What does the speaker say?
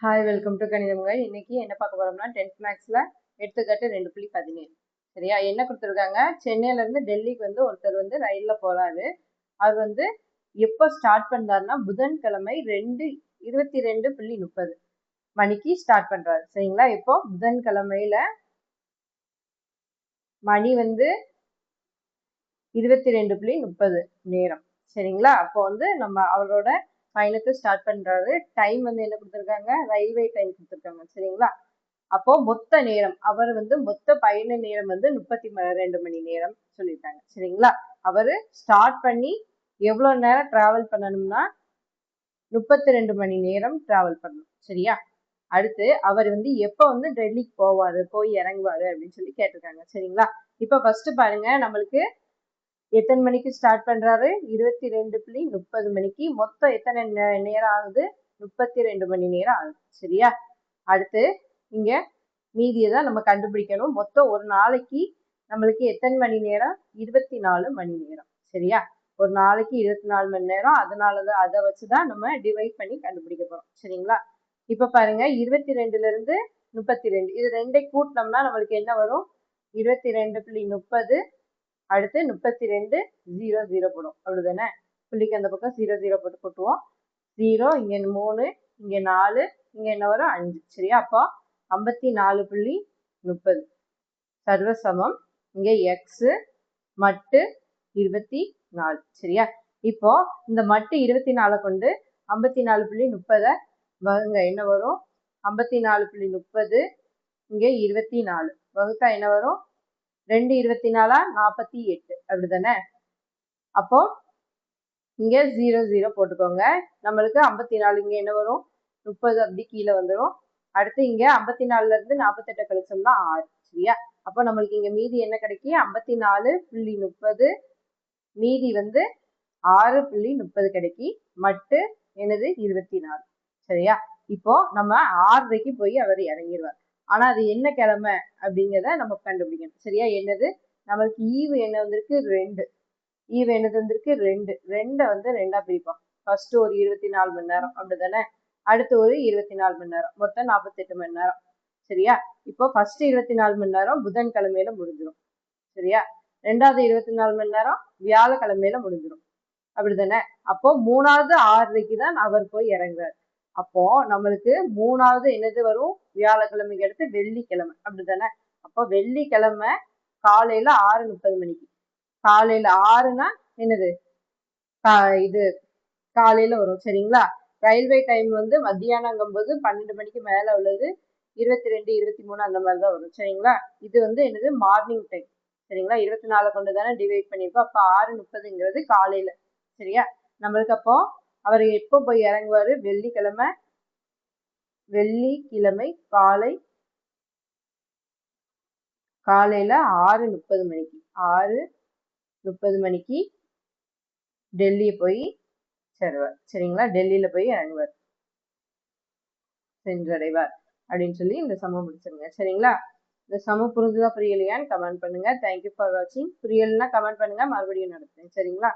Hi, welcome to கணிதம்கள். இன்னைக்கு என்ன பார்க்க போறோம்னா 10th மேக்ஸ்ல எடுத்துக்காட்டு 2.17. சரியா? என்ன கொடுத்துருக்காங்க? சென்னையில இருந்து டெல்லிக்கு வந்து ஒருத்தர் வந்து ரயில்ல போறாரு. அவர் வந்து எப்போ ஸ்டார்ட் பண்றாருன்னா புதன்கிழமை 22:30 மணிக்கு ஸ்டார்ட் பண்றாரு. சரிங்களா? இப்போ புதன்கிழமையில மணி வந்து 22:30 நேரம். சரிங்களா? அப்போ வந்து நம்ம அவரோட பயணத்தை ஸ்டார்ட் பண்றாரு. டைம் வந்து என்ன கொடுத்துருக்காங்க? ரயில்வே டைம் கொடுத்துருக்காங்க. சரிங்களா? அப்போ மொத்த நேரம் அவர் வந்து மொத்த பயண நேரம் வந்து 32 மணி நேரம் சொல்லியிருக்காங்க. சரிங்களா? அவரு ஸ்டார்ட் பண்ணி எவ்வளவு நேரம் டிராவல் பண்ணணும்னா 32 மணி நேரம் டிராவல் பண்ணணும். சரியா? அடுத்து அவர் வந்து எப்போ வந்து டெல்லிக்கு போய் இறங்குவாரு அப்படின்னு சொல்லி கேட்டிருக்காங்க. சரிங்களா? இப்ப ஃபர்ஸ்ட் பாருங்க, நம்மளுக்கு எத்தனை மணிக்கு ஸ்டார்ட் பண்றாரு? 22:30 மணிக்கு. மொத்தம் எத்தனை நேரம் ஆகுது? 32 மணி நேரம் ஆகுது. சரியா? அடுத்து இங்க மீதியை தான் நம்ம கண்டுபிடிக்கணும். மொத்தம் ஒரு நாளைக்கு நம்மளுக்கு எத்தனை மணி நேரம்? 24 மணி நேரம். சரியா? ஒரு நாளைக்கு 24 மணி நேரம். அதனாலதான் அதை வச்சுதான் நம்ம டிவைட் பண்ணி கண்டுபிடிக்க போறோம். சரிங்களா? இப்ப பாருங்க, 22ல இருந்து 32 இது ரெண்டை கூட்டினோம்னா நம்மளுக்கு என்ன வரும்? 22:30 அடுத்து 32:00 போடும். அப்படிதானே? புள்ளிக்கு அந்த பக்கம் 00 போட்டு கூட்டுவோம். 0 இங்க 3 இங்க 4 இங்க என்ன வரும்? 5. சரியா? அப்போ 54:30 சர்வசமம் இங்க எக்ஸ் மட்டு 24. சரியா? இப்போ இந்த மட்டு 24 கொண்டு 54:30 வகுங்க. என்ன வரும்? 54:30 இங்க 24 வகுத்தா என்ன வரும்? 2 24 48. அப்படிதானே? அப்போ இங்க 00 போட்டுக்கோங்க. நம்மளுக்கு 54 இங்க என்ன வரும்? 30 அப்படி கீழே வந்துடும். அடுத்து இங்க 54ல இருந்து 48 கழிச்சோம்னா 6. சரியா? அப்போ நம்மளுக்கு இங்க மீதி என்ன கிடைக்கும்? 54:30 மீதி வந்து 6:30 கிடைக்கி. மட்டு என்னது? 24. சரியா? இப்போ நம்ம 6:30க்கு போய் அவர் இறங்கிடுவார். ஆனா அது என்ன கிழமை அப்படிங்கிறத நம்ம கண்டுபிடிக்கணும். சரியா? என்னது? நம்மளுக்கு ஈவு என்ன வந்திருக்கு? 2. ஈவு என்னது வந்திருக்கு? 2. 2 வந்து 2ஆ பிரிப்போம். ஃபர்ஸ்ட் ஒரு 24 மணி நேரம். அப்படிதானே? அடுத்து ஒரு 24 மணி நேரம். மொத்தம் 48 மணி நேரம். சரியா? இப்போ ஃபர்ஸ்ட் 24 மணி நேரம் புதன்கிழமையில முடிஞ்சிடும். சரியா? ரெண்டாவது 24 மணி நேரம் வியாழக்கிழமையில முடிஞ்சிடும். அப்படிதானே? அப்போ மூணாவது 6:30க்கு தான் அவர் போய் இறங்குறாரு. அப்போ நம்மளுக்கு மூணாவது என்னது வரும்? வியாழக்கிழமைக்கு அடுத்து வெள்ளிக்கிழமை. அப்படிதானே? அப்போ வெள்ளிக்கிழமை காலையில 6:30 மணிக்கு. காலையில 6னா என்னது? இது காலையில வரும். சரிங்களா? ரயில்வே டைம் வந்து மத்தியானங்கும் போது 12 மணிக்கு மேல உள்ளது 22 23 அந்த மாதிரி தான் வரும். சரிங்களா? இது வந்து என்னது? Morning time. சரிங்களா? 24 கொண்டு தானே டிவைட் பண்ணிருக்கோம். அப்ப 6:30ங்கிறது காலையில. சரியா? நம்மளுக்கு அப்போ அவர் எப்போ போய் இறங்குவாரு? வெள்ளிக்கிழமை காலையில 6:30 மணிக்கு. 6:30 மணிக்கு டெல்லியை போய் சேருவார். சரிங்களா? டெல்லியில போய் இறங்குவார், சென்றடைவார் அப்படின்னு சொல்லி இந்த சமம் முடிச்சிருங்க. சரிங்களா? இந்த சமம் புரிஞ்சுதா புரியலையான்னு கமெண்ட் பண்ணுங்க. தேங்க்யூ ஃபார் வாட்சிங். புரியலைன்னா கமெண்ட் பண்ணுங்க, மறுபடியும் நடத்துறேன். சரிங்களா?